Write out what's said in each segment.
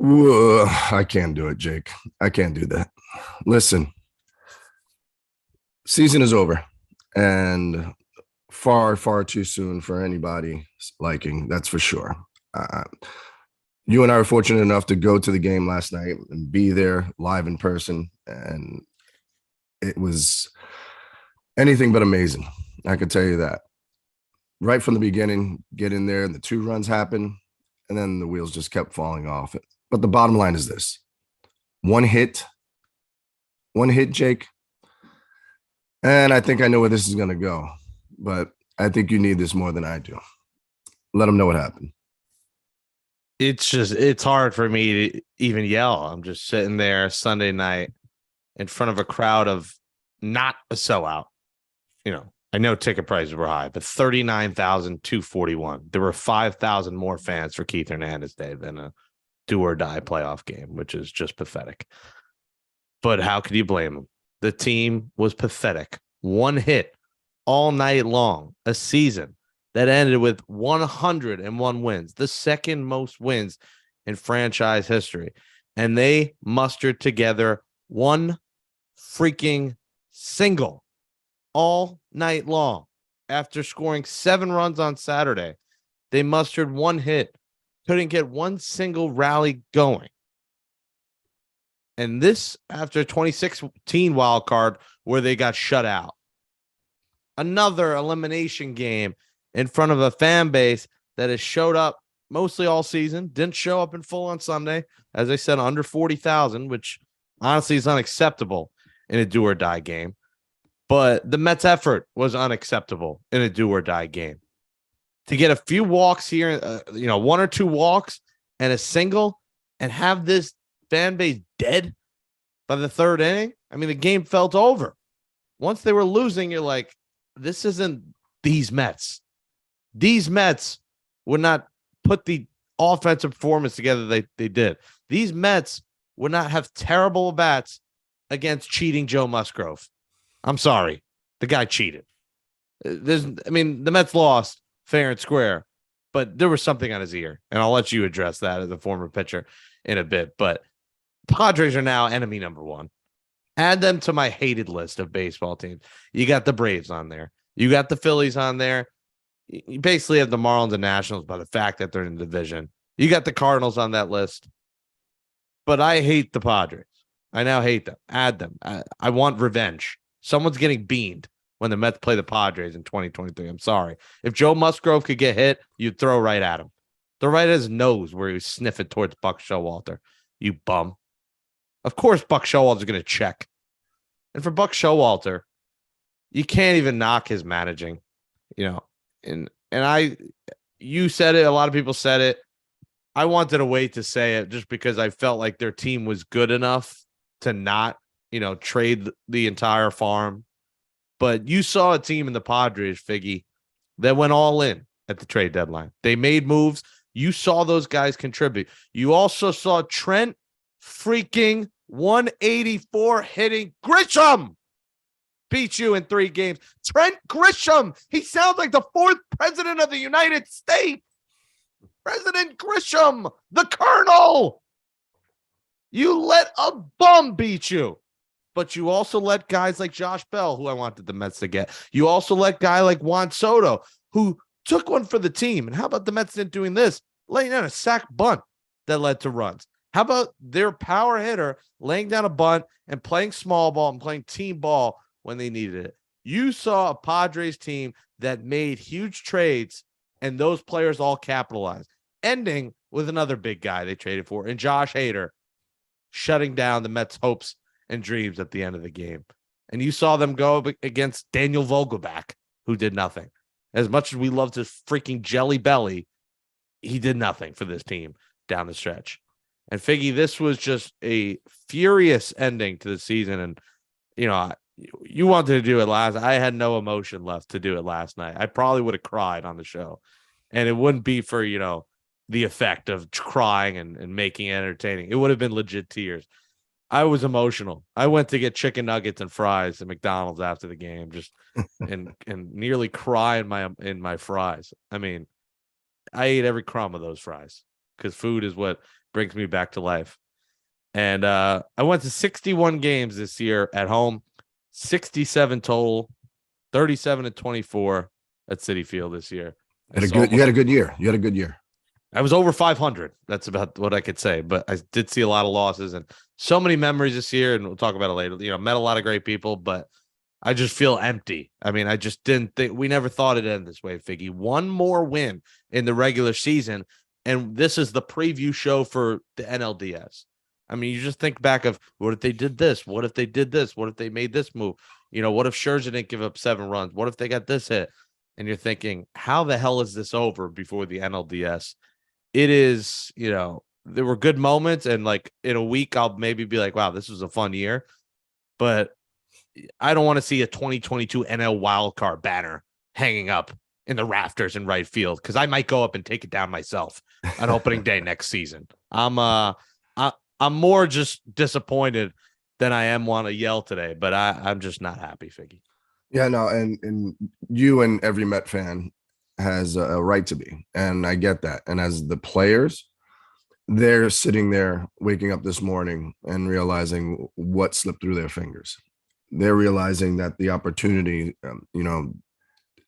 Whoa, I can't do it, Jake. I can't do that. Listen, season is over and far, far too soon for anybody's liking. That's for sure. Uh, you and I were fortunate enough to go to the game last night and be there live in person. And it was anything but amazing. I can tell you that. Right from the beginning, get in there and the 2 runs happen, and then the wheels just kept falling off. But the bottom line is this: one hit, Jake, and I think I know where this is going to go. But I think you need this more than I do. Let them know what happened. It's hard for me to even yell. I'm just sitting there Sunday night in front of a crowd of not a sellout. I know ticket prices were high, but 39,241. There were 5,000 more fans for Keith Hernandez Day than a do or die playoff game, which is just pathetic. But how could you blame them? The team was pathetic. One hit all night long, a season that ended with 101 wins, the second most wins in franchise history. And they mustered together one freaking single all night long. After scoring 7 runs on Saturday, they mustered one hit, couldn't get one single rally going. And this after 2016 wild card where they got shut out. Another elimination game in front of a fan base that has showed up mostly all season, didn't show up in full on Sunday. As I said, under 40,000, which honestly is unacceptable in a do or die game. But the Mets' effort was unacceptable in a do or die game. To get a few walks here, 1 or 2 walks and a single, and have this fan base dead by the 3rd inning. I mean, the game felt over. Once they were losing, you're like, this isn't these Mets. These Mets would not put the offensive performance together they did. These Mets would not have terrible bats against cheating Joe Musgrove. I'm sorry. The guy cheated. The Mets lost fair and square, but there was something on his ear, and I'll let you address that as a former pitcher in a bit. But Padres are now enemy number 1. Add them to my hated list of baseball teams. You got the Braves on there. You got the Phillies on there. You basically have the Marlins and Nationals by the fact that they're in the division. You got the Cardinals on that list. But I hate the Padres. I now hate them. Add them. I want revenge. Someone's getting beamed when the Mets play the Padres in 2023. I'm sorry. If Joe Musgrove could get hit, you'd throw right at him. Throw right at his nose where he was sniffing towards Buck Showalter. You bum. Of course, Buck Showalter's going to check. And for Buck Showalter, you can't even knock his managing. You said it. A lot of people said it. I wanted to wait to say it just because I felt like their team was good enough to not, trade the entire farm. But you saw a team in the Padres, Figgy, that went all in at the trade deadline. They made moves. You saw those guys contribute. You also saw Trent freaking 184 hitting Grisham beat you in 3 games. Trent Grisham. He sounds like the 4th president of the United States. President Grisham, the Colonel. You let a bum beat you. But you also let guys like Josh Bell, who I wanted the Mets to get. You also let guy like Juan Soto, who took one for the team. And how about the Mets doing this? Laying down a sack bunt that led to runs. How about their power hitter laying down a bunt and playing small ball and playing team ball when they needed it? You saw a Padres team that made huge trades, and those players all capitalized, ending with another big guy they traded for, and Josh Hader shutting down the Mets' hopes and dreams at the end of the game. And you saw them go against Daniel Vogelback, who did nothing. As much as we love to freaking jelly belly, he did nothing for this team down the stretch. And Figgy, this was just a furious ending to the season. And, you wanted to do it last. I had no emotion left to do it last night. I probably would have cried on the show. And it wouldn't be for, the effect of crying and making it entertaining. It would have been legit tears. I was emotional. I went to get chicken nuggets and fries at McDonald's after the game, just and nearly cry in my fries. I mean, I ate every crumb of those fries because food is what brings me back to life. And I went to 61 games this year at home, 67 total, 37-24 at Citi Field this year. You had a good year. You had a good year. I was over 500. That's about what I could say. But I did see a lot of losses and so many memories this year. And we'll talk about it later. Met a lot of great people, but I just feel empty. I mean, I just didn't think we never thought it'd end this way, Figgy. One more win in the regular season. And this is the preview show for the NLDS. I mean, you just think back of what if they did this? What if they did this? What if they made this move? What if Scherzer didn't give up 7 runs? What if they got this hit? And you're thinking, how the hell is this over before the NLDS? It is, there were good moments. And like in a week, I'll maybe be like, wow, this was a fun year. But I don't want to see a 2022 NL wildcard banner hanging up in the rafters in right field because I might go up and take it down myself on opening day next season. I'm more just disappointed than I am want to yell today, but I'm just not happy, Figgy. Yeah, no, and you and every Met fan has a right to be, and I get that. And as the players, they're sitting there waking up this morning and realizing what slipped through their fingers. They're realizing that the opportunity,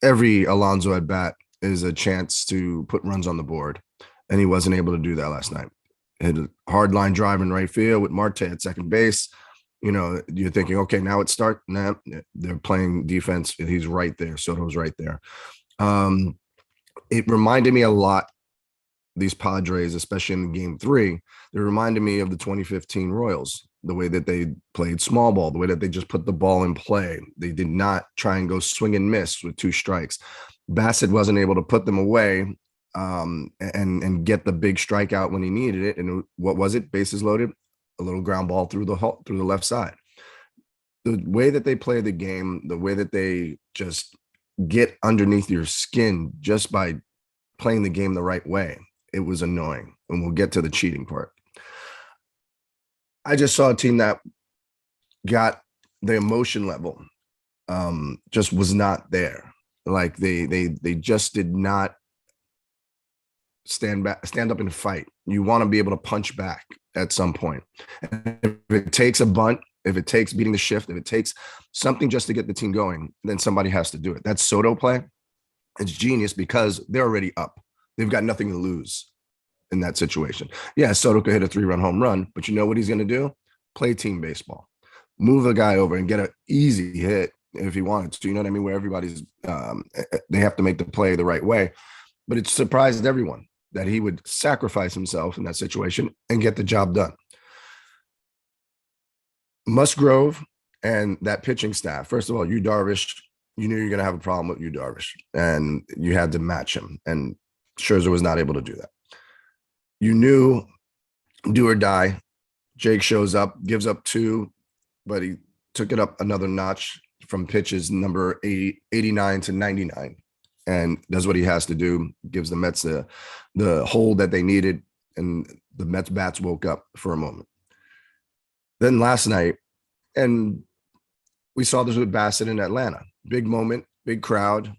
every Alonso at bat is a chance to put runs on the board, and he wasn't able to do that last night. Hit a hard line drive in right field with Marte at second base. You're thinking, okay, now it starts. Nah, they're playing defense. He's right there. Soto's right there. It reminded me a lot, these Padres, especially in game 3, they reminded me of the 2015 Royals, the way that they played small ball, the way that they just put the ball in play. They did not try and go swing and miss with 2 strikes. Bassett wasn't able to put them away and get the big strikeout when he needed it. And what was it? Bases loaded, a little ground ball through the left side. The way that they play the game, the way that they just get underneath your skin just by playing the game the right way, it was annoying. And we'll get to the cheating part. I just saw a team that got the emotion level just was not there. Like they just did not stand up and fight. You want to be able to punch back at some point. And if it takes a bunt, if it takes beating the shift, if it takes something just to get the team going, then somebody has to do it. That's Soto play. It's genius because they're already up. They've got nothing to lose in that situation. Yeah, Soto could hit a 3-run home run, but you know what he's going to do? Play team baseball. Move a guy over and get an easy hit if he wanted to. You know what I mean? Where everybody's they have to make the play the right way. But it surprised everyone that he would sacrifice himself in that situation and get the job done. Musgrove and that pitching staff, first of all, Yu Darvish, you knew you're going to have a problem with Yu Darvish, and you had to match him, and Scherzer was not able to do that. You knew do or die. Jake shows up, gives up 2, but he took it up another notch from pitches number 89 to 99. And does what he has to do, gives the Mets the hold that they needed, and the Mets bats woke up for a moment. Then last night, and we saw this with Bassett in Atlanta, big moment, big crowd,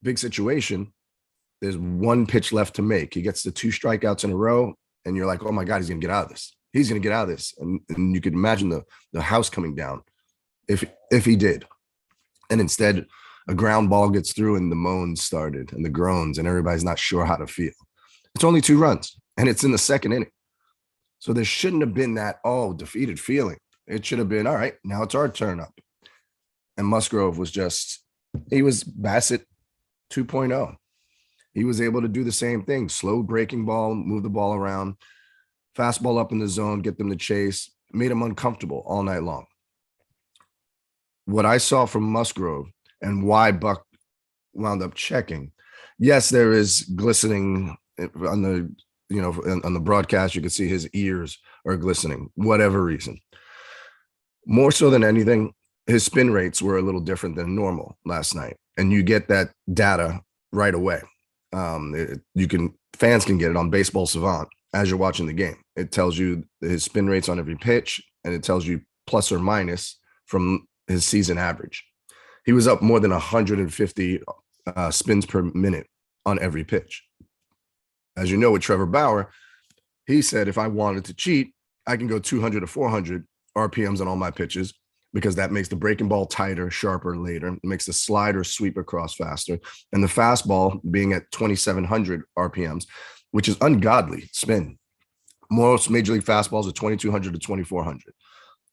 big situation. There's 1 pitch left to make. He gets the 2 strikeouts in a row, and you're like, oh my God, he's going to get out of this. He's going to get out of this. And you could imagine the house coming down if he did. And instead, a ground ball gets through and the moans started and the groans, and everybody's not sure how to feel. It's only 2 runs, and it's in the 2nd inning. So there shouldn't have been that, defeated feeling. It should have been, all right, now it's our turn up. And Musgrove he was Bassett 2.0. He was able to do the same thing. Slow breaking ball, move the ball around, fastball up in the zone, get them to chase, made them uncomfortable all night long. What I saw from Musgrove and why Buck wound up checking, yes, there is glistening on the broadcast. You can see his ears are glistening, whatever reason. More so than anything, his spin rates were a little different than normal last night. And you get that data right away. Fans can get it on Baseball Savant as you're watching the game. It tells you his spin rates on every pitch, and it tells you plus or minus from his season average. He was up more than 150 spins per minute on every pitch. As you know, with Trevor Bauer, He said if I wanted to cheat, I can go 200 to 400 RPMs on all my pitches because that makes the breaking ball tighter, sharper later. It makes the slider sweep across faster. And the fastball being at 2,700 RPMs, which is ungodly spin. Most major league fastballs are 2,200 to 2,400.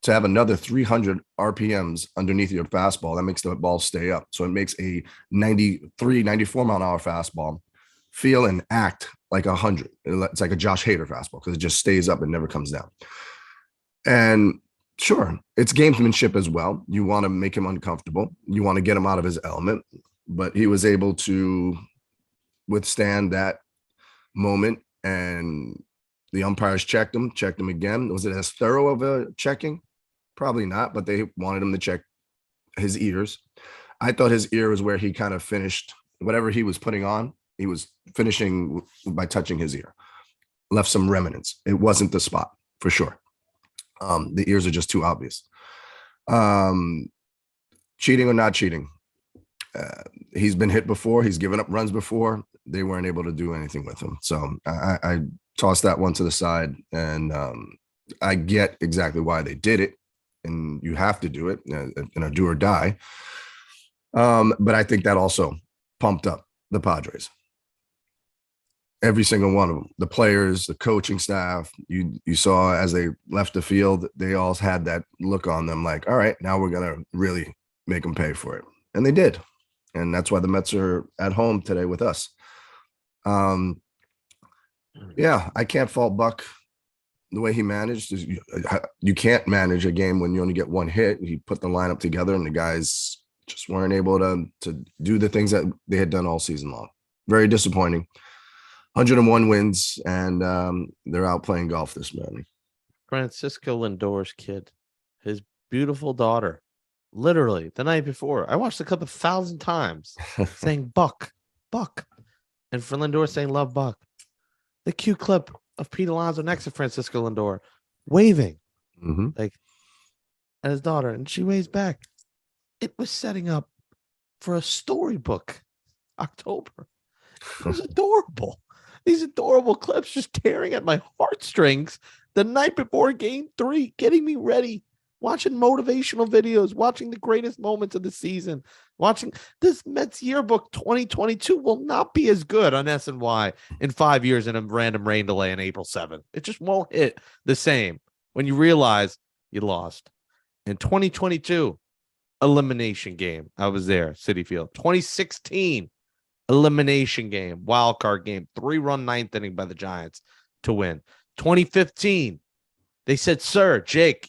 To have another 300 RPMs underneath your fastball, that makes the ball stay up. So it makes a 93, 94 mile an hour fastball feel and act like 100. It's like a Josh Hader fastball because it just stays up and never comes down. And sure, it's gamesmanship as well. You want to make him uncomfortable. You want to get him out of his element. But he was able to withstand that moment, and the umpires checked him again. Was it as thorough of a checking? Probably not, but they wanted him to check his ears. I thought his ear was where he kind of finished whatever he was putting on. He was finishing by touching his ear, left some remnants. It wasn't the spot for sure. The ears are just too obvious. Cheating or not cheating. He's been hit before. He's given up runs before. They weren't able to do anything with him. So I tossed that one to the side, and I get exactly why they did it, and you have to do it, do or die. But I think that also pumped up the Padres. Every single one of them, the players, the coaching staff, you saw as they left the field, they all had that look on them like, all right, now we're going to really make them pay for it. And they did. And that's why the Mets are at home today with us. Yeah, I can't fault Buck the way he managed. You can't manage a game when you only get one hit. He put the lineup together and the guys just weren't able to do the things that they had done all season long. Very disappointing. 101 wins, and they're out playing golf this morning. Francisco Lindor's kid, his beautiful daughter, literally the night before, I watched the clip 1,000 times saying Buck, and for Lindor saying love Buck. The cute clip of Pete Alonso next to Francisco Lindor waving like at his daughter, and she waves back. It was setting up for a storybook October. It was adorable. These adorable clips just tearing at my heartstrings the night before game 3, getting me ready, watching motivational videos, watching the greatest moments of the season, watching this Mets yearbook 2022 will not be as good on SNY in 5 years in a random rain delay on April 7th. It just won't hit the same when you realize you lost. In 2022, elimination game. I was there, Citi Field. 2016, elimination game, wild card game, 3-run ninth inning by the Giants to win. 2015, they said, Sir Jake,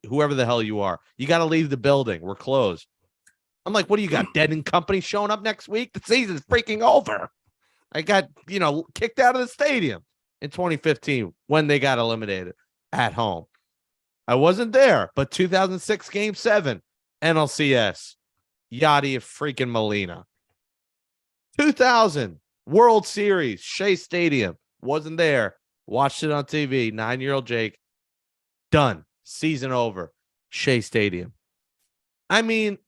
whoever the hell you are, you got to leave the building. We're closed. I'm like, what do you got? Dead and Company showing up next week? The season's freaking over. I got, kicked out of the stadium in 2015 when they got eliminated at home. I wasn't there, but 2006 Game 7, NLCS, Yadi freaking Molina. 2000 World Series, Shea Stadium, wasn't there. Watched it on TV. 9-year-old Jake, done. Season over. Shea Stadium. I mean,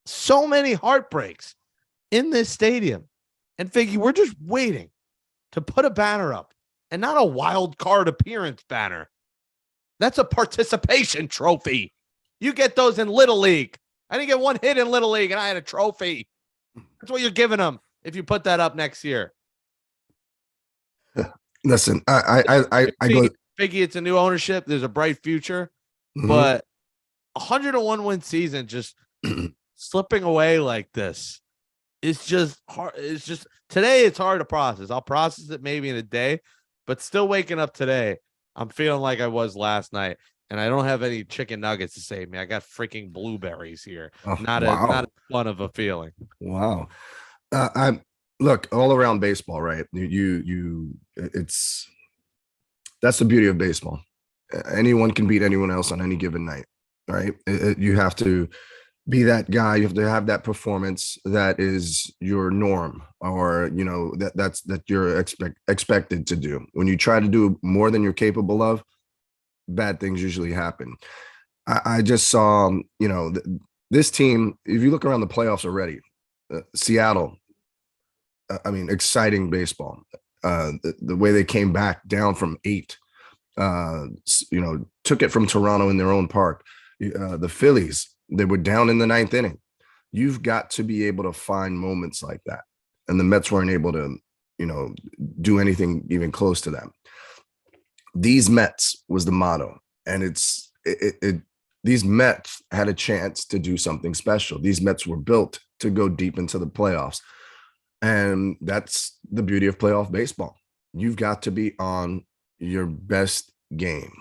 so many heartbreaks in this stadium. And Figgy, we're just waiting to put a banner up, and not a wild card appearance banner. That's a participation trophy. You get those in Little League. I didn't get one hit in Little League, and I had a trophy. That's what you're giving them if you put that up next year. Listen, I go. Figgy, it's a new ownership. There's a bright future, but 101 win season just slipping away like this. It's just hard. It's just today. It's hard to process. I'll process it maybe in a day, but still waking up today, I'm feeling like I was last night, and I don't have any chicken nuggets to save me. I got freaking blueberries here. Not as fun of a feeling. Wow. Look, all around baseball, right? That's the beauty of baseball. Anyone can beat anyone else on any given night, right? You have to be that guy. You have to have that performance that is your norm, or that you're expected to do. When you try to do more than you're capable of, bad things usually happen. I just saw, this team. If you look around the playoffs already, Seattle. Exciting baseball. The way they came back down from 8, took it from Toronto in their own park. The Phillies, they were down in the 9th inning. You've got to be able to find moments like that. And the Mets weren't able to, do anything even close to that. These Mets was the motto. And these Mets had a chance to do something special. These Mets were built to go deep into the playoffs. And that's the beauty of playoff baseball. You've got to be on your best game,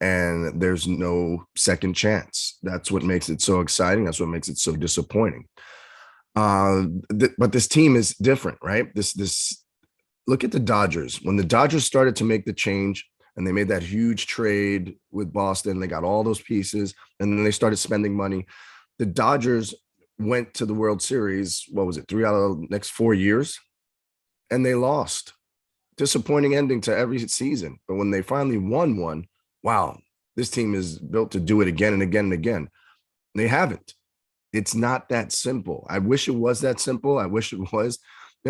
and there's no second chance. That's what makes it so exciting. That's what makes it so disappointing. But this team is different, right? Look at the Dodgers. When the Dodgers started to make the change and they made that huge trade with Boston, they got all those pieces, and then they started spending money. The Dodgers went to the World Series, 3 out of the next 4 years, and they lost. Disappointing ending to every season. But when they finally won one, wow, this team is built to do it again and again and again. They haven't. It's not that simple. I wish it was that simple. I wish it was.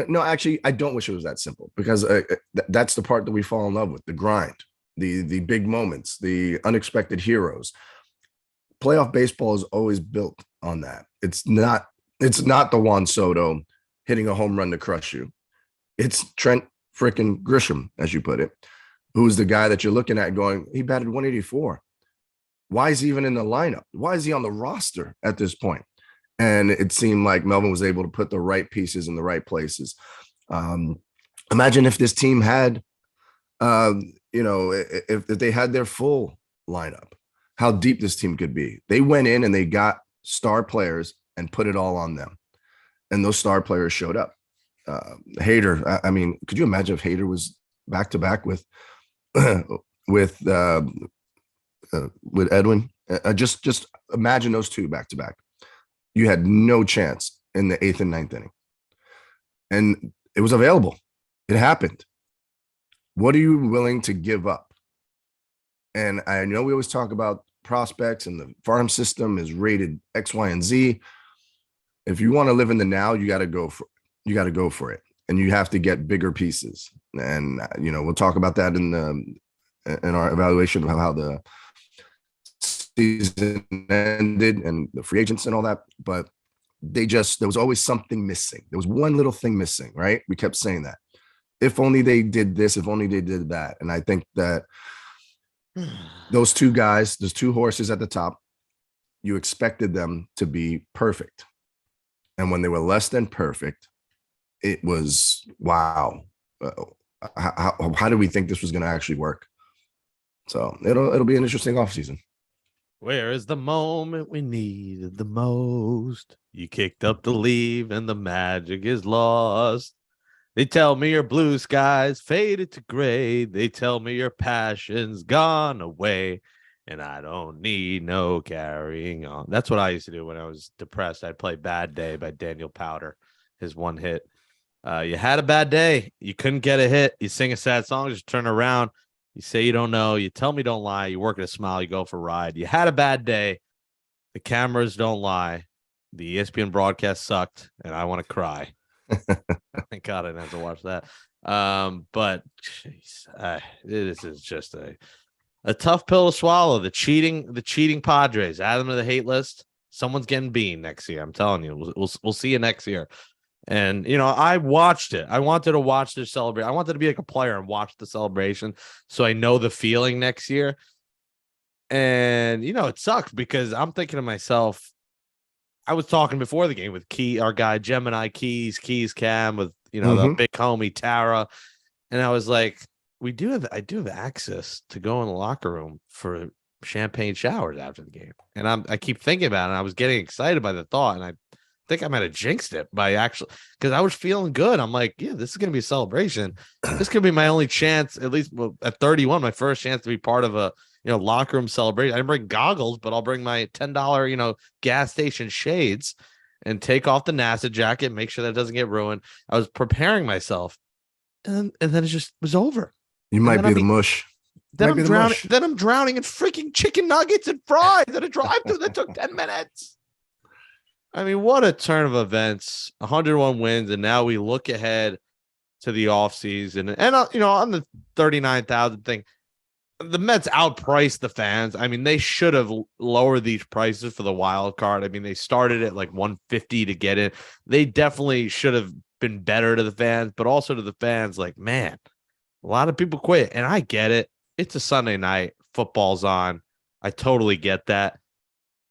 No, actually, I don't wish it was that simple, because that's the part that we fall in love with, the grind, the big moments, the unexpected heroes. Playoff baseball is always built on that. It's not the Juan Soto hitting a home run to crush you. It's Trent frickin' Grisham, as you put it, who's the guy that you're looking at going, he batted 184. Why is he even in the lineup? Why is he on the roster at this point? And it seemed like Melvin was able to put the right pieces in the right places. Imagine if this team had, if they had their full lineup, how deep this team could be. They went in and they got star players and put it all on them. And those star players showed up. Hader, I mean, could you imagine if Hader was back to back with Edwin? Just imagine those two back to back. You had no chance in the 8th and 9th inning, and it was available. It happened. What are you willing to give up? And I know we always talk about prospects and the farm system is rated X, Y, and Z. If you want to live in the now, you got to go for it, and you have to get bigger pieces. And we'll talk about that in our evaluation of how the season ended and the free agents and all that. But there was always something missing. There was one little thing missing, right? We kept saying that. If only they did this, if only they did that. And I think that those two guys, those two horses at the top, you expected them to be perfect. And when they were less than perfect, it was, wow. How did we think this was going to actually work? So it'll be an interesting offseason. Where is the moment we needed the most? You kicked up the leave and the magic is lost. They tell me your blue skies faded to gray. They tell me your passion's gone away. And I don't need no carrying on. That's what I used to do when I was depressed. I'd play Bad Day by Daniel Powder, his one hit. You had a bad day. You couldn't get a hit. You sing a sad song, just turn around. You say you don't know. You tell me don't lie. You work at a smile. You go for a ride. You had a bad day. The cameras don't lie. The ESPN broadcast sucked, and I want to cry. Thank God I didn't have to watch that. But geez, this is just a tough pill to swallow. The cheating Padres. Add them to the hate list. Someone's getting beamed next year. I'm telling you. We'll see you next year. And, I watched it. I wanted to watch their celebration. I wanted to be like a player and watch the celebration so I know the feeling next year. And, it sucks because I'm thinking to myself, I was talking before the game with our guy Gemini Keys Cam, with, the big homie Tara. And I was like, I do have access to go in the locker room for champagne showers after the game. And I keep thinking about it. And I was getting excited by the thought. And I think I might have jinxed it because I was feeling good. I'm like, yeah, this is going to be a celebration. This could be my only chance, at least at 31, my first chance to be part of a, locker room celebration. I didn't bring goggles, but I'll bring my $10, gas station shades and take off the NASA jacket, make sure that doesn't get ruined. I was preparing myself and then it just was over. You might be the mush. Then I'm drowning. Then I'm drowning in freaking chicken nuggets and fries at a drive-thru that took 10 minutes. I mean, what a turn of events. 101 wins, and now we look ahead to the offseason. And, on the 39,000 thing, the Mets outpriced the fans. I mean, they should have lowered these prices for the wild card. I mean, they started at like 150 to get in. They definitely should have been better to the fans, but also to the fans, like, man, a lot of people quit. And I get it. It's a Sunday night. Football's on. I totally get that.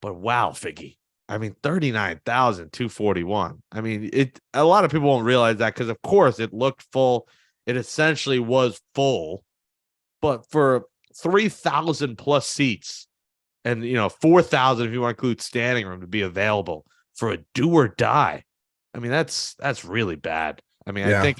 But wow, Figgy. I mean, 39,241. I mean, a lot of people won't realize that because, of course, it looked full. It essentially was full. But for 3,000 plus seats and, 4,000 if you want to include standing room to be available for a do or die. I mean, that's really bad. I mean, yeah. I think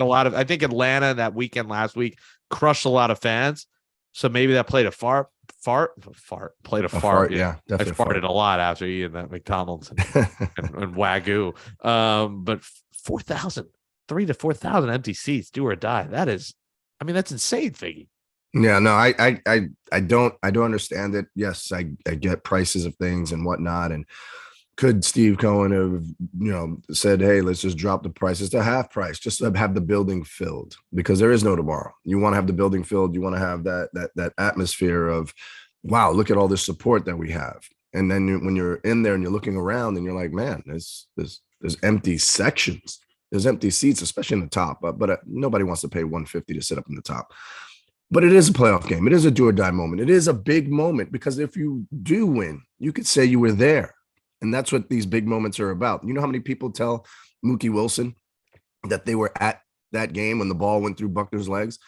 Atlanta that weekend last week crushed a lot of fans. So maybe that played a fart. Yeah, definitely. I farted a lot after eating that McDonald's and Wagyu. But 4,000, 3,000 to 4,000 empty seats, do or die. That's insane, Figgy. Yeah, no, I don't understand it. Yes, I get prices of things and whatnot. And could Steve Cohen have, said, hey, let's just drop the prices to half price, just to have the building filled, because there is no tomorrow. You want to have the building filled. You want to have that atmosphere of, wow, look at all this support that we have. And then when you're in there and you're looking around and you're like, man, there's empty sections. There's empty seats, especially in the top. But nobody wants to pay $150 to sit up in the top. But it is a playoff game. It is a do or die moment. It is a big moment because if you do win, you could say you were there. And that's what these big moments are about. You know how many people tell Mookie Wilson that they were at that game when the ball went through Buckner's legs?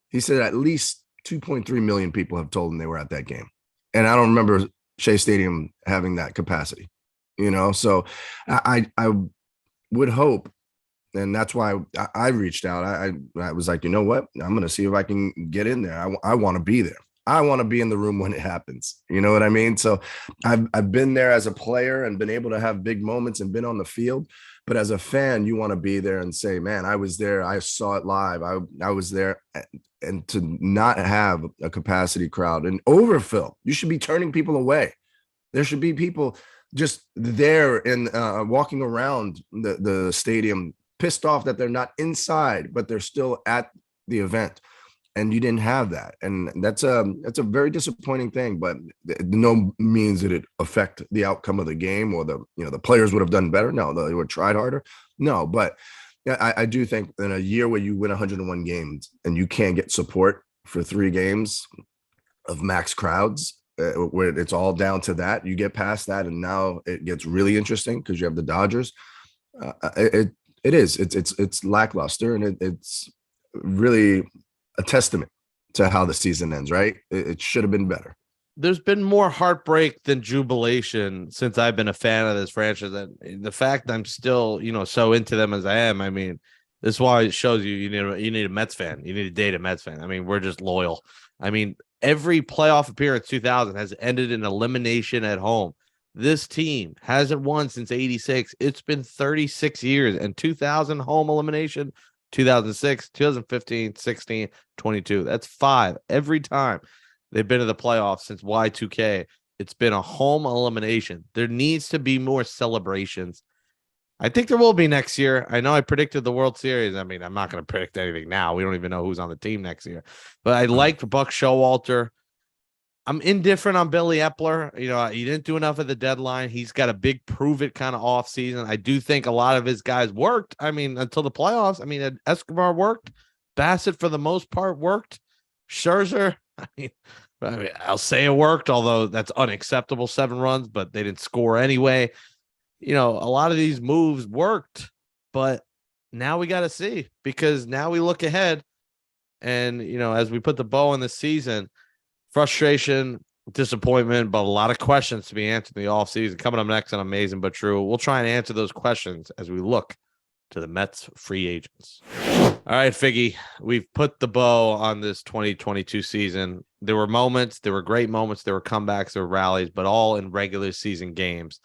He said at least 2.3 million people have told him they were at that game. And I don't remember Shea Stadium having that capacity, So I would hope, and that's why I reached out. I was like, you know what? I'm going to see if I can get in there. I want to be there. I want to be in the room when it happens. You know what I mean? So I've been there as a player and been able to have big moments and been on the field. But as a fan, you want to be there and say, man, I was there. I saw it live. I was there. And to not have a capacity crowd and overfill, you should be turning people away. There should be people just there and walking around the stadium, pissed off that they're not inside, but they're still at the event. And you didn't have that. And that's a very disappointing thing, but no means did it affect the outcome of the game or the players would have done better. No, they would have tried harder. No, but yeah, I do think in a year where you win 101 games and you can't get support for 3 games of max crowds, where it's all down to that, you get past that. And now it gets really interesting because you have the Dodgers. It's lackluster, and it's really a testament to how the season ends, right? It should have been better. There's been more heartbreak than jubilation since I've been a fan of this franchise. And the fact I'm still, so into them as I am, I mean, this is why it shows you need a Mets fan. You need to date a Mets fan. I mean, we're just loyal. I mean, every playoff appearance 2000 has ended in elimination at home. This team hasn't won since 86. It's been 36 years, and 2000 home elimination, 2006, 2015, 16, 22. That's 5 every time they've been to the playoffs since Y2K. It's been a home elimination. There needs to be more celebrations. I think there will be next year. I know I predicted the World Series. I mean, I'm not going to predict anything now. We don't even know who's on the team next year. But I liked Buck Showalter. I'm indifferent on Billy Epler. He didn't do enough at the deadline. He's got a big prove-it kind of offseason. I do think a lot of his guys worked. I mean, until the playoffs. I mean, Escobar worked. Bassett, for the most part, worked. Scherzer, I mean, I'll say it worked, although that's unacceptable, 7 runs, but they didn't score anyway. A lot of these moves worked, but now we got to see, because now we look ahead and, as we put the bow on the season, frustration, disappointment, but a lot of questions to be answered in the offseason. Coming up next on Amazin But True, we'll try and answer those questions as we look to the Mets free agents. All right, Figgy, we've put the bow on this 2022 season. There were moments, there were great moments, there were comebacks, there were rallies, but all in regular season games.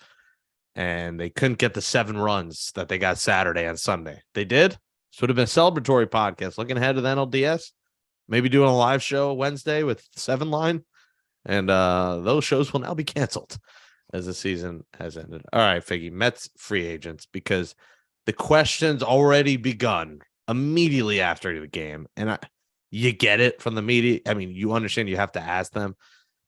And they couldn't get the 7 runs that they got Saturday and Sunday. They did. This would have been a celebratory podcast. Looking ahead to the NLDS. Maybe doing a live show Wednesday with 7 line. And those shows will now be canceled as the season has ended. All right, Figgy, Mets free agents, because the question's already begun immediately after the game. And you get it from the media. I mean, you understand you have to ask them,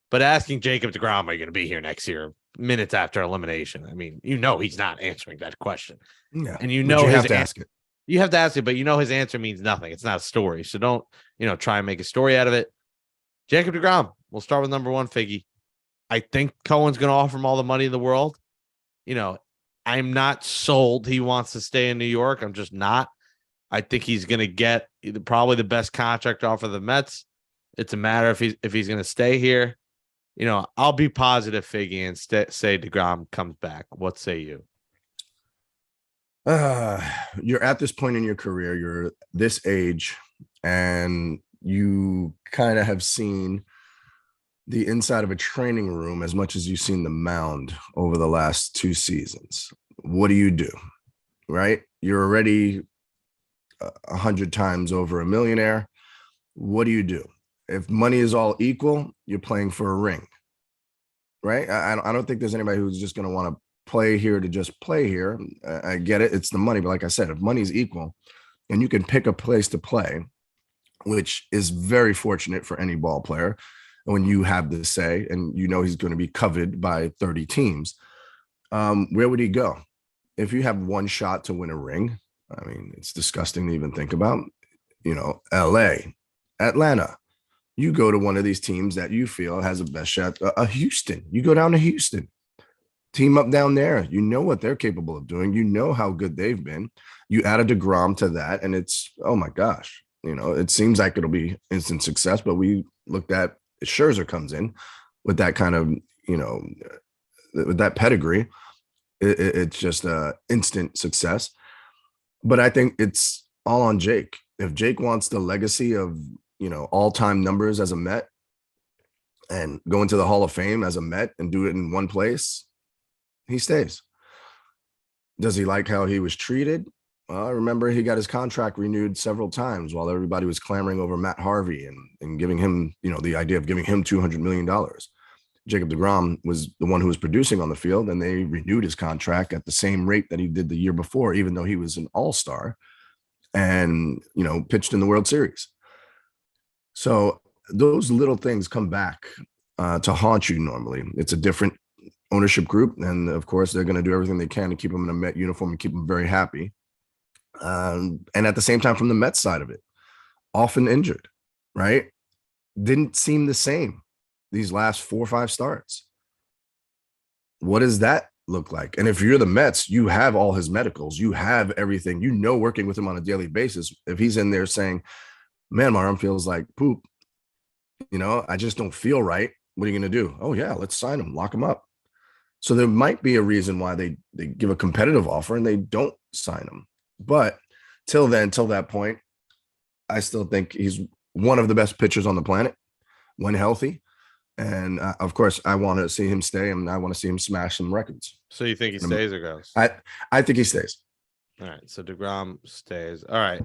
but asking Jacob deGrom, are you going to be here next year, minutes after elimination? I mean, he's not answering that question. Yeah. And but you have to ask it. You have to ask it, but his answer means nothing. It's not a story. So don't, try and make a story out of it. Jacob deGrom, we'll start with number one, Figgy. I think Cohen's going to offer him all the money in the world. I'm not sold he wants to stay in New York. I'm just not. I think he's going to get probably the best contract offer the Mets. It's a matter if he's going to stay here. I'll be positive, Figgy, and say deGrom comes back. What say you? You're at this point in your career. You're this age, and you kind of have seen the inside of a training room as much as you've seen the mound over the last 2 seasons. What do? Right? You're already 100 times over a millionaire. What do? If money is all equal, you're playing for a ring, right? I don't think there's anybody who's just going to want to play here to just play here. I get it. It's the money. But like I said, if money's equal and you can pick a place to play, which is very fortunate for any ball player, when you have the say and he's going to be coveted by 30 teams, where would he go? If you have one shot to win a ring, I mean, it's disgusting to even think about, LA, Atlanta. You go to one of these teams that you feel has the best shot. Houston, you go down to Houston, team up down there. You know what they're capable of doing. You know how good they've been. You add a deGrom to that, and it's, oh my gosh, it seems like it'll be instant success. But we looked at Scherzer comes in with that kind of, with that pedigree. It's just instant success. But I think it's all on Jake. If Jake wants the legacy of, all-time numbers as a Met and go into the Hall of Fame as a Met and do it in one place, he stays. Does he like how he was treated? Well, I remember he got his contract renewed several times while everybody was clamoring over Matt Harvey and giving him, the idea of giving him $200 million. Jacob deGrom was the one who was producing on the field, and they renewed his contract at the same rate that he did the year before, even though he was an all-star and, pitched in the World Series. So those little things come back to haunt you normally. It's a different ownership group, and of course, they're going to do everything they can to keep him in a Met uniform and keep him very happy. And at the same time, from the Mets side of it, often injured, right? Didn't seem the same these last 4 or 5 starts. What does that look like? And if you're the Mets, you have all his medicals, you have everything, working with him on a daily basis. If he's in there saying, man, my arm feels like poop, I just don't feel right. What are you going to do? Oh yeah, let's sign him, lock him up. So there might be a reason why they give a competitive offer and they don't sign him. But till that point, I still think he's one of the best pitchers on the planet when healthy. And of course, I want to see him stay, and I want to see him smash some records. So you think he stays or goes? I think he stays. All right. So deGrom stays. All right.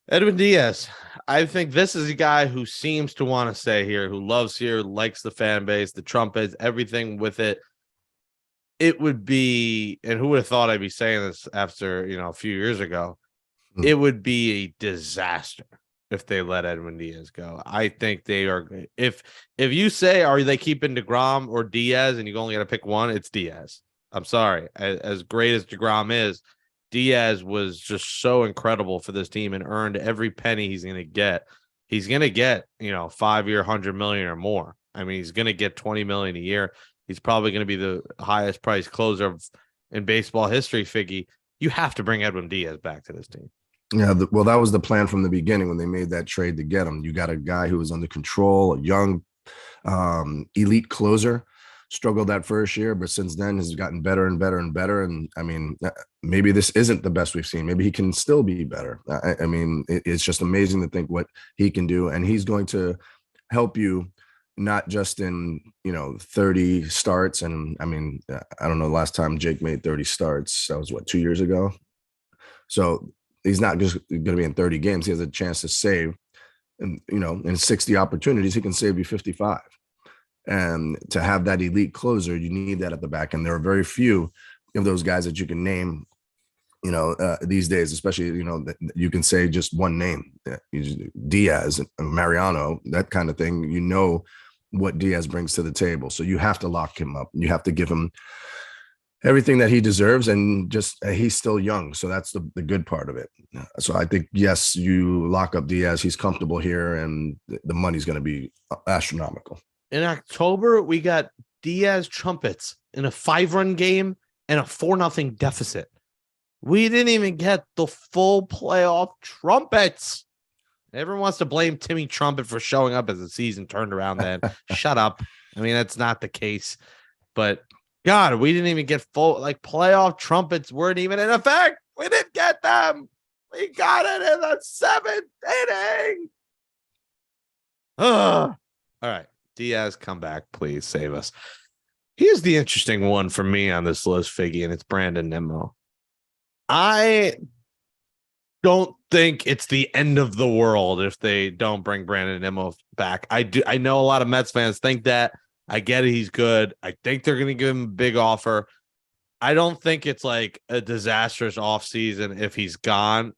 Edwin Diaz. I think this is a guy who seems to want to stay here, who loves here, likes the fan base, the trumpets, everything with it. It would be, and who would have thought I'd be saying this after, a few years ago, it would be a disaster if they let Edwin Diaz go. I think they are. If you say, are they keeping deGrom or Diaz, and you only got to pick one, it's Diaz. I'm sorry. As great as deGrom is, Diaz was just so incredible for this team and earned every penny he's going to get. He's going to get, 5-year, $100 million or more. I mean, he's going to get $20 million a year. He's probably going to be the highest priced closer in baseball history, Figgy. You have to bring Edwin Diaz back to this team. Yeah, well, that was the plan from the beginning when they made that trade to get him. You got a guy who was under control, a young elite closer, struggled that first year, but since then has gotten better and better and better. And I mean, maybe this isn't the best we've seen. Maybe he can still be better. I mean, it's just amazing to think what he can do. And he's going to help you not just in, 30 starts. And I mean, I don't know, the last time Jake made 30 starts, that was 2 years ago. So he's not just going to be in 30 games. He has a chance to save, and in 60 opportunities, he can save you 55. And to have that elite closer, you need that at the back. And there are very few of those guys that you can name these days, especially, you can say just one name, Diaz, Mariano, that kind of thing. What Diaz brings to the table. So you have to lock him up. You have to give him everything that he deserves. And just he's still young. So that's the good part of it. So I think, yes, you lock up Diaz. He's comfortable here and the money's going to be astronomical. In October, we got Diaz trumpets in a 5-run game and a 4-0 deficit. We didn't even get the full playoff trumpets. Everyone wants to blame Timmy Trumpet for showing up as the season turned around then. Shut up. I mean, that's not the case. But, God, we didn't even get full, playoff trumpets weren't even in effect. We didn't get them. We got it in the 7th inning. All right. Diaz, come back. Please save us. Here's the interesting one for me on this list, Figgy, and it's Brandon Nimmo. I don't think it's the end of the world if they don't bring Brandon Nimmo back. I know a lot of Mets fans think that. I get it. He's good. I think they're going to give him a big offer. I don't think it's like a disastrous offseason if he's gone.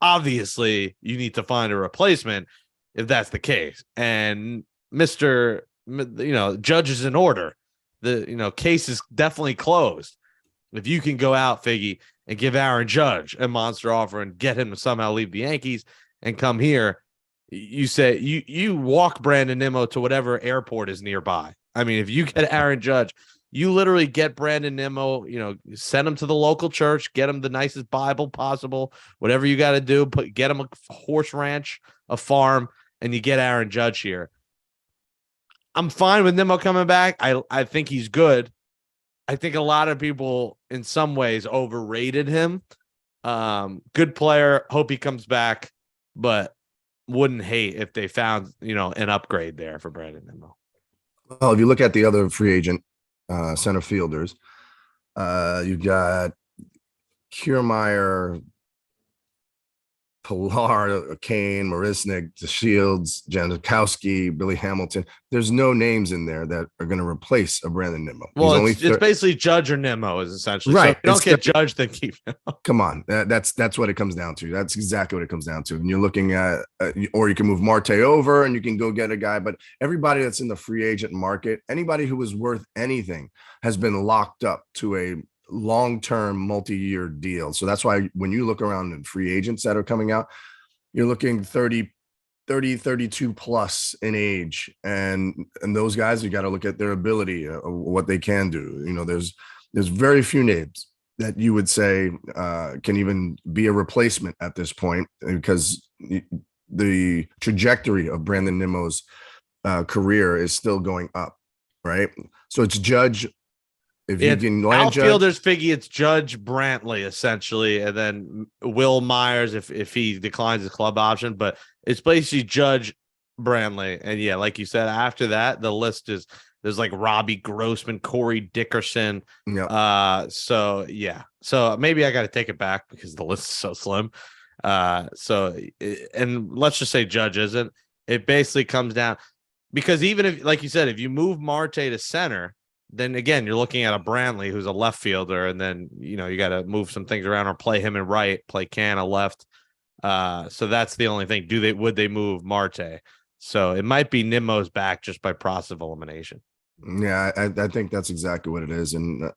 Obviously, you need to find a replacement if that's the case. And Mr. Judge is in order. The case is definitely closed. If you can go out, Figgy, and give Aaron Judge a monster offer and get him to somehow leave the Yankees and come here, you say you walk Brandon Nimmo to whatever airport is nearby. I mean, if you get Aaron Judge, you literally get Brandon Nimmo, send him to the local church, get him the nicest Bible possible, whatever you got to do, get him a horse ranch, a farm, and you get Aaron Judge here. I'm fine with Nimmo coming back. I think he's good. I think a lot of people in some ways overrated him. Good player. Hope he comes back, but wouldn't hate if they found, an upgrade there for Brandon Nimmo. Well, if you look at the other free agent center fielders, you've got Kiermaier, Pilar, Kane, Marisnik, DeShields, Janikowski, Billy Hamilton. There's no names in there that are going to replace a Brandon Nimmo. Well, it's basically Judge or Nimmo is essentially right. So if you don't get Judge, then keep Nimmo. Come on, that's what it comes down to. That's exactly what it comes down to. And you're looking at, or you can move Marte over and you can go get a guy. But everybody that's in the free agent market, anybody who is worth anything, has been locked up to a long-term multi-year deal. So that's why when you look around in free agents that are coming out, you're looking 32 plus in age. And those guys, you got to look at their ability, what they can do. There's very few names that you would say can even be a replacement at this point, because the trajectory of Brandon Nimmo's career is still going up, right? So it's Judge. If you can land outfielders, Figgy, it's Judge, Brantley, essentially, and then Will Myers if he declines his club option. But it's basically Judge, Brantley, and yeah, like you said, after that, the list there's like Robbie Grossman, Corey Dickerson. Yep. So maybe I got to take it back because the list is so slim. And let's just say Judge isn't. It basically comes down because even if, like you said, if you move Marte to center, then again, you're looking at a Brantley who's a left fielder, and then, you got to move some things around or play him in right, play Canna left. So that's the only thing. Would they move Marte? So it might be Nimmo's back just by process of elimination. Yeah, I think that's exactly what it is. And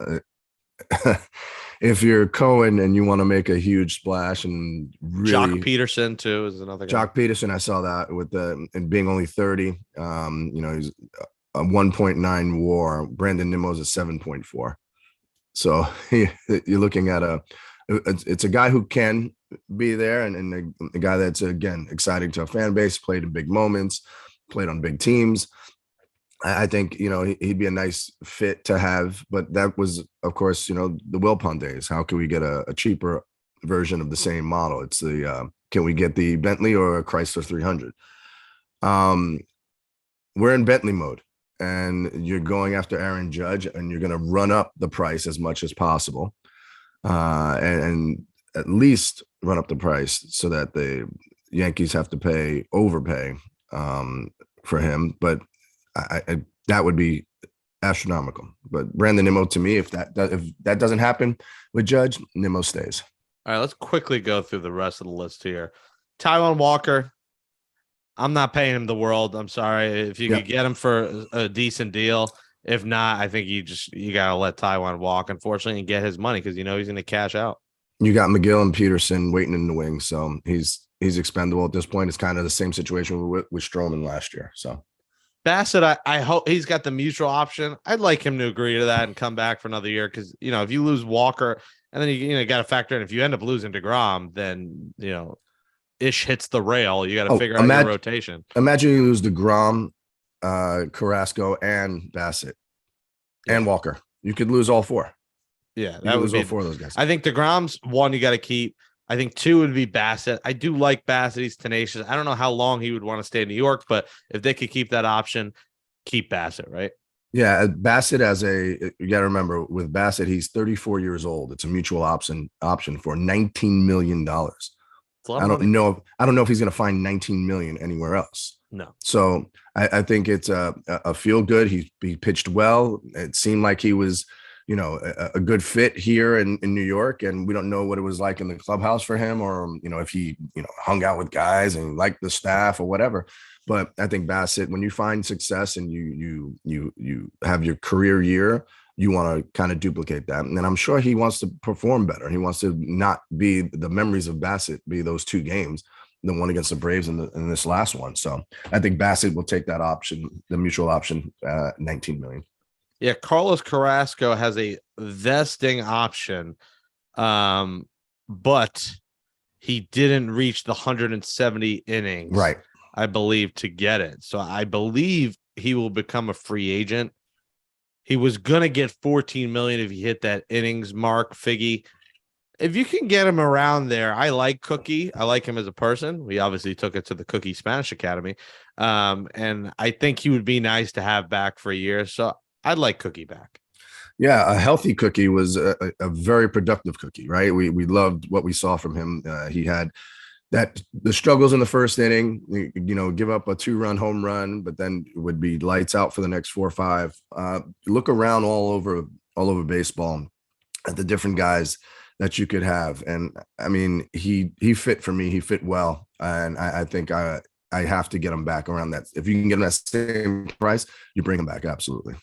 if you're Cohen and you want to make a huge splash and really, Jock Peterson too is another guy. Jock Peterson, I saw that with and being only 30, he's a 1.9 WAR. Brandon Nimmo's a 7.4. So you're looking at it's a guy who can be there, and a guy that's, again, exciting to a fan base, played in big moments, played on big teams. I think, he'd be a nice fit to have, but that was, of course, the Wilpon days. How can we get a cheaper version of the same model? It's can we get the Bentley or a Chrysler 300? We're in Bentley mode. And you're going after Aaron Judge, and you're going to run up the price as much as possible, and at least run up the price so that the Yankees have to overpay for him. But that would be astronomical. But Brandon Nimmo, to me, if that doesn't happen with Judge, Nimmo stays. All right, let's quickly go through the rest of the list here. Taijuan Walker, I'm not paying him the world. I'm sorry. If you could get him for a decent deal. If not, I think you gotta let Taijuan walk, unfortunately, and get his money because he's going to cash out. You got McGill and Peterson waiting in the wings, so he's expendable at this point. It's kind of the same situation with Stroman last year. So Bassett, I hope he's got the mutual option. I'd like him to agree to that and come back for another year because if you lose Walker and then you got to factor in if you end up losing DeGrom, then Ish hits the rail. You got to figure out your rotation. Imagine you lose DeGrom, Carrasco, and Bassett and Walker. You could lose all four. Yeah, that would lose all four of those guys. I think DeGrom's one you got to keep. I think two would be Bassett. I do like Bassett. He's tenacious. I don't know how long he would want to stay in New York, but if they could keep that option, keep Bassett, right? Yeah, Bassett you got to remember with Bassett, he's 34 years old. It's a mutual option for $19 million. I don't know if he's going to find 19 million anywhere else. No. So I think it's a feel good. He pitched well. It seemed like he was, a good fit here in New York. And we don't know what it was like in the clubhouse for him or, if he, hung out with guys and liked the staff or whatever. But I think Bassett, when you find success and you have your career year, you want to kind of duplicate that. And I'm sure he wants to perform better. He wants to not be the memories of Bassett be those two games, the one against the Braves and this last one. So I think Bassett will take that option, the mutual option, 19 million. Yeah. Carlos Carrasco has a vesting option, but he didn't reach the 170 innings, right? I believe, to get it. So I believe he will become a free agent. He was going to get 14 million if he hit that innings mark, Figgy. If you can get him around there, I like Cookie. I like him as a person. We obviously took it to the Cookie Spanish Academy. And I think he would be nice to have back for a year. So I'd like Cookie back. Yeah, a healthy Cookie was a very productive Cookie, right? We loved what we saw from him. He had the struggles in the first inning, give up a 2-run home run, but then it would be lights out for the next 4 or 5. Look around all over baseball at the different guys that you could have. And I mean, he fit for me. He fit well. And I think I have to get him back around that. If you can get him that same price, you bring him back. Absolutely.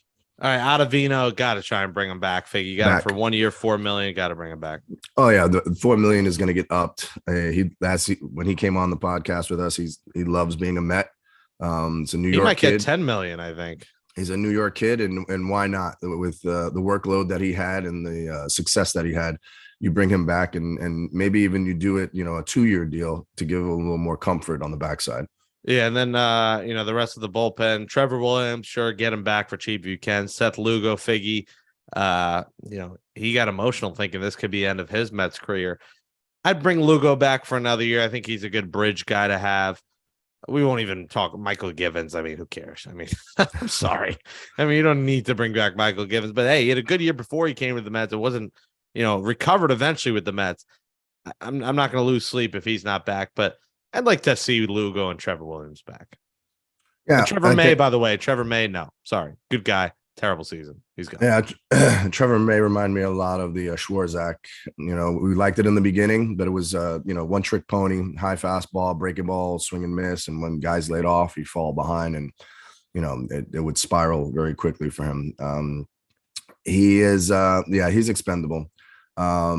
All right, Ottavino, got to try and bring him back. Figure you got him for 1 year, $4 million. Got to bring him back. Oh yeah, the $4 million is going to get upped. When he came on the podcast with us, he loves being a Met. It's a New York kid. He might get $10 million, I think. He's a New York kid, and why not? With the workload that he had and the success that he had, you bring him back, and maybe even you do it, a 2-year deal to give him a little more comfort on the backside. Yeah, and then the rest of the bullpen, Trevor Williams, sure, get him back for cheap if you can. Seth Lugo, Figgy, he got emotional thinking this could be the end of his Mets career. I'd bring Lugo back for another year. I think he's a good bridge guy to have. We won't even talk Michael Givens. I mean, who cares? I mean, I'm sorry. I mean, you don't need to bring back Michael Givens, but hey, he had a good year before he came to the Mets. It wasn't, recovered eventually with the Mets. I'm not going to lose sleep if he's not back, but I'd like to see Lugo and Trevor Williams back. Yeah. And Trevor May, by the way, no, sorry. Good guy. Terrible season. He's gone. Yeah. Trevor May remind me a lot of the Schwarzak. We liked it in the beginning, but it was, one trick pony, high fastball, breaking ball, swing and miss. And when guys laid off, he'd fall behind and, it would spiral very quickly for him. He is, he's expendable. I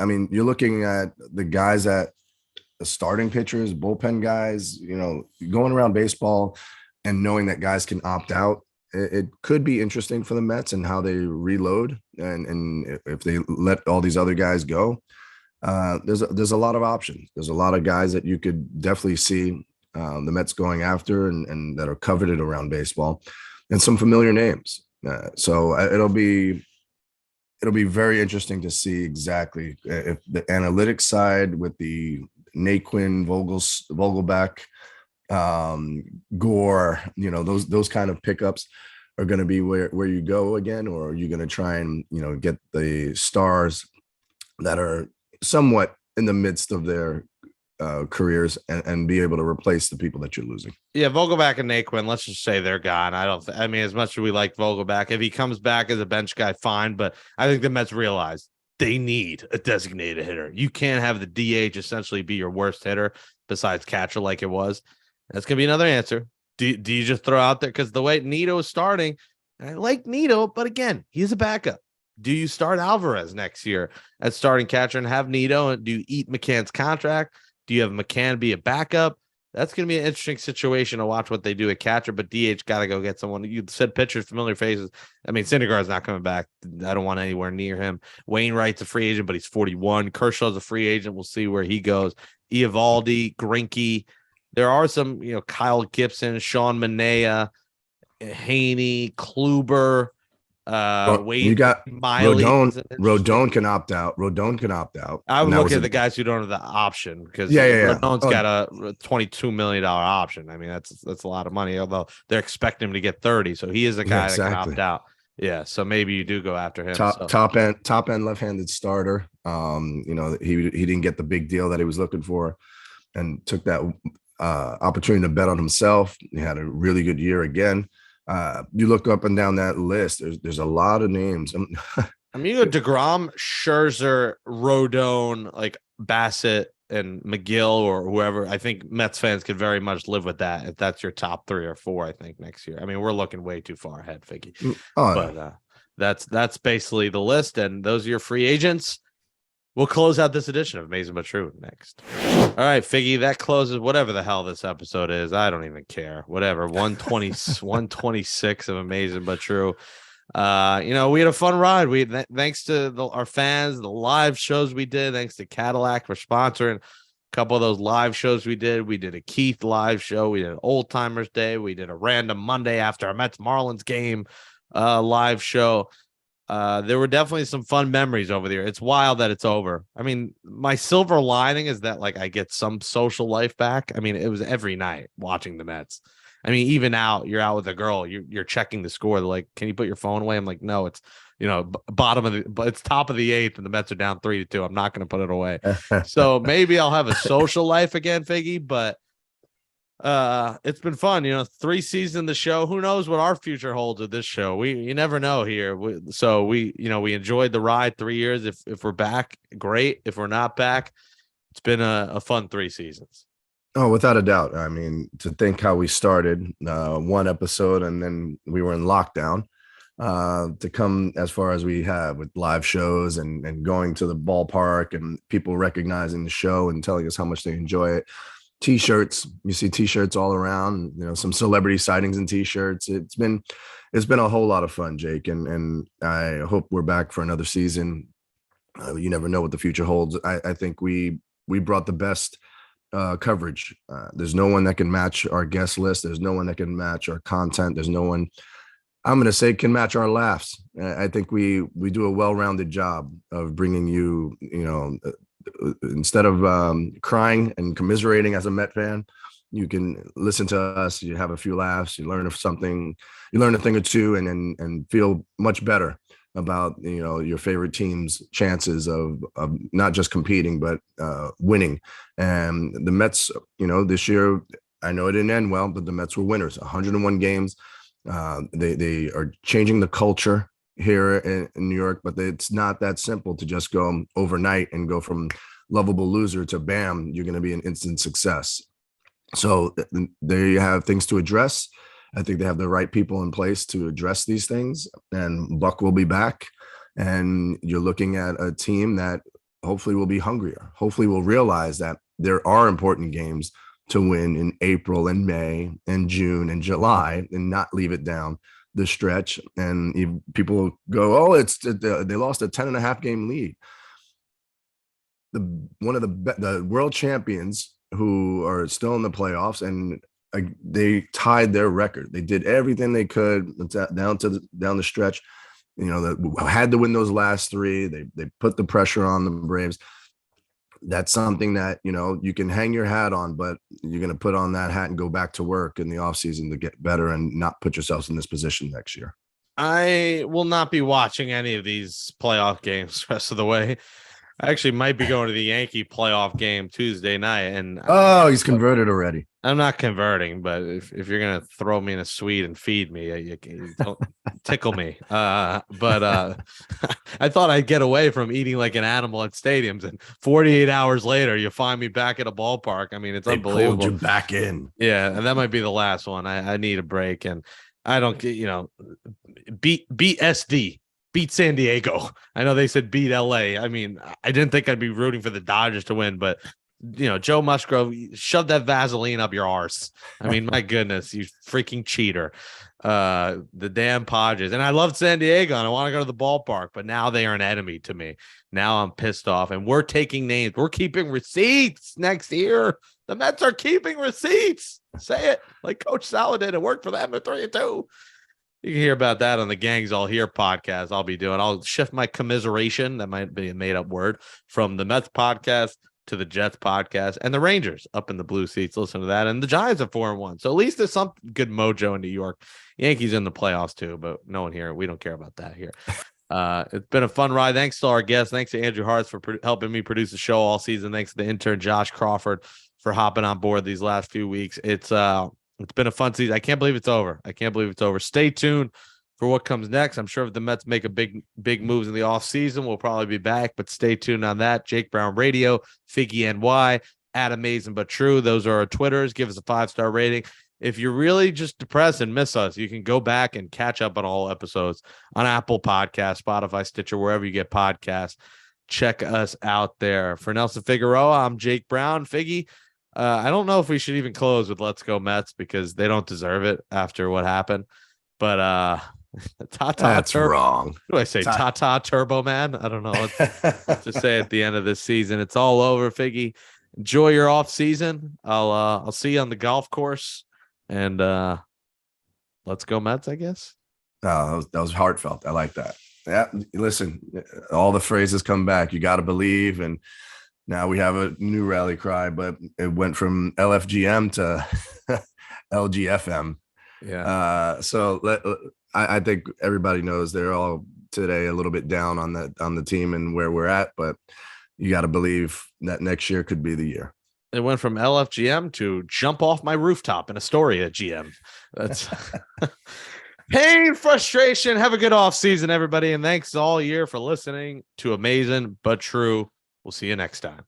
mean, you're looking at the guys that, the starting pitchers, bullpen guys, going around baseball and knowing that guys can opt out, it could be interesting for the Mets and how they reload. And if they let all these other guys go, there's a lot of options. There's a lot of guys that you could definitely see the Mets going after and that are coveted around baseball, and some familiar names. So it'll be very interesting to see exactly if the analytics side with the Naquin, Vogelback, Gore, those kind of pickups are going to be where you go again, or are you going to try and, get the stars that are somewhat in the midst of their careers and be able to replace the people that you're losing? Yeah, Vogelback and Naquin, let's just say they're gone. I mean, as much as we like Vogelback, if he comes back as a bench guy, fine, but I think the Mets realize they need a designated hitter. You can't have the DH essentially be your worst hitter besides catcher like it was. That's going to be another answer. Do you just throw out there? Because the way Nito is starting, I like Nito, but again, he's a backup. Do you start Alvarez next year at starting catcher and have Nito? And do you eat McCann's contract? Do you have McCann be a backup? That's going to be an interesting situation to watch what they do at catcher, but DH got to go get someone. You said pitchers, familiar faces. I mean, Syndergaard's not coming back. I don't want anywhere near him. Wainwright's a free agent, but he's 41. Kershaw's a free agent. We'll see where he goes. Eovaldi, Greinke. There are some, Kyle Gibson, Sean Manaea, Haney, Kluber. Wade, you got Miley. Rodon can opt out. Rodon can opt out. I would look at the guys who don't have the option because Rodon's got a $22 million option. I mean, that's a lot of money, although they're expecting him to get 30. So he is a guy that can opt out. Yeah. So maybe you do go after him. Top end left-handed starter. He didn't get the big deal that he was looking for and took that opportunity to bet on himself. He had a really good year again. You look up and down that list. There's a lot of names. I mean, you go DeGrom, Scherzer, Rodon, like Bassett and McGill or whoever. I think Mets fans could very much live with that if that's your top 3 or 4. I think next year. I mean, we're looking way too far ahead, Figgy. But that's basically the list, and those are your free agents. We'll close out this edition of Amazin But True next. All right, Figgy, that closes whatever the hell this episode is. I don't even care. Whatever. 126 of Amazin But True. We had a fun ride. Thanks to our fans, the live shows we did. Thanks to Cadillac for sponsoring a couple of those live shows we did. We did a Keith live show. We did an Old Timers Day. We did a random Monday after a Mets Marlins game live show. There were definitely some fun memories over there. It's wild that it's over. I mean, my silver lining is that I get some social life back. I mean, it was every night watching the Mets. I mean, even you're out with a girl, you're checking the score. They're like, can you put your phone away? I'm like, no, it's it's top of the 8th and the Mets are down 3-2. I'm not going to put it away. So maybe I'll have a social life again, Figgy, but it's been fun. 3 seasons of the show. Who knows what our future holds with this show? You never know here. We enjoyed the ride 3 years. If we're back, great. If we're not back, it's been a fun 3 seasons. Oh, without a doubt. I mean, to think how we started 1 episode and then we were in lockdown to come as far as we have with live shows and going to the ballpark and people recognizing the show and telling us how much they enjoy it. T-shirts, you see T-shirts all around, some celebrity sightings and T-shirts. It's been a whole lot of fun, Jake, and I hope we're back for another season. You never know what the future holds. I think we brought the best coverage. There's no one that can match our guest list. There's no one that can match our content. There's no one, I'm going to say, can match our laughs. I think we do a well-rounded job of bringing you, instead of crying and commiserating as a Met fan, you can listen to us. You have a few laughs. You learn something. You learn a thing or two, and feel much better about your favorite team's chances of not just competing but winning. And the Mets, this year, I know it didn't end well, but the Mets were winners. 101 games. They are changing the culture here in New York, but it's not that simple to just go overnight and go from lovable loser to bam, you're going to be an instant success. So they have things to address. I think they have the right people in place to address these things, and Buck will be back. And you're looking at a team that hopefully will be hungrier. Hopefully will realize that there are important games to win in April and May and June and July and not leave it down the stretch. And people go, they lost a 10.5 game lead. One of the world champions who are still in the playoffs, and they tied their record. They did everything they could down the stretch. Had to win those last 3. They put the pressure on the Braves. That's something that you can hang your hat on, but you're going to put on that hat and go back to work in the offseason to get better and not put yourselves in this position next year. I will not be watching any of these playoff games the rest of the way. I actually might be going to the Yankee playoff game Tuesday night. And he's converted already. I'm not converting, but if you're going to throw me in a suite and feed me, you tickle me. But I thought I'd get away from eating like an animal at stadiums, and 48 hours later, you find me back at a ballpark. I mean, it's unbelievable. Pulled you back in. Yeah, and that might be the last one. I need a break, and I don't get, beat SD, beat San Diego. I know they said beat LA. I mean, I didn't think I'd be rooting for the Dodgers to win, but Joe Musgrove, shove that Vaseline up your arse. I mean, my goodness, you freaking cheater. The damn Padres. And I loved San Diego and I want to go to the ballpark, but now they are an enemy to me. Now I'm pissed off, and we're taking names. We're keeping receipts next year. The Mets are keeping receipts. Say it like Coach Salad did. It worked for them at 3-2. You can hear about that on the Gangs All Here podcast I'll be doing. I'll shift my commiseration, that might be a made-up word, from the Mets podcast to the Jets podcast, and the Rangers up in the blue seats. Listen to that. And the Giants are 4-1. So at least there's some good mojo in New York. Yankees in the playoffs too, but no one here. We don't care about that here. It's been a fun ride. Thanks to our guests. Thanks to Andrew Hartz for helping me produce the show all season. Thanks to the intern Josh Crawford for hopping on board these last few weeks. It's been a fun season. I can't believe it's over. Stay tuned for what comes next. I'm sure if the Mets make a big moves in the offseason, we'll probably be back, but stay tuned on that. Jake Brown Radio, Figgy NY, at Amazin But True. Those are our Twitters. Give us a 5-star rating. If you're really just depressed and miss us, you can go back and catch up on all episodes on Apple Podcasts, Spotify, Stitcher, wherever you get podcasts. Check us out there. For Nelson Figueroa, I'm Jake Brown. Figgy, I don't know if we should even close with Let's Go Mets because they don't deserve it after what happened. But That's wrong. What do I say? Ta Turbo Man? I don't know. Let's just say at the end of this season, it's all over. Figgy, enjoy your off season. I'll see you on the golf course, and let's go Mets, I guess. Oh, that was heartfelt. I like that. Yeah, listen, all the phrases come back. You got to believe, and now we have a new rally cry, but it went from LFGM to LGFM. Yeah. I think everybody knows they're all today a little bit down on the team and where we're at, but you got to believe that next year could be the year. It went from LFGM to jump off my rooftop in Astoria GM. That's pain, frustration. Have a good off season, everybody. And thanks all year for listening to Amazin But True. We'll see you next time.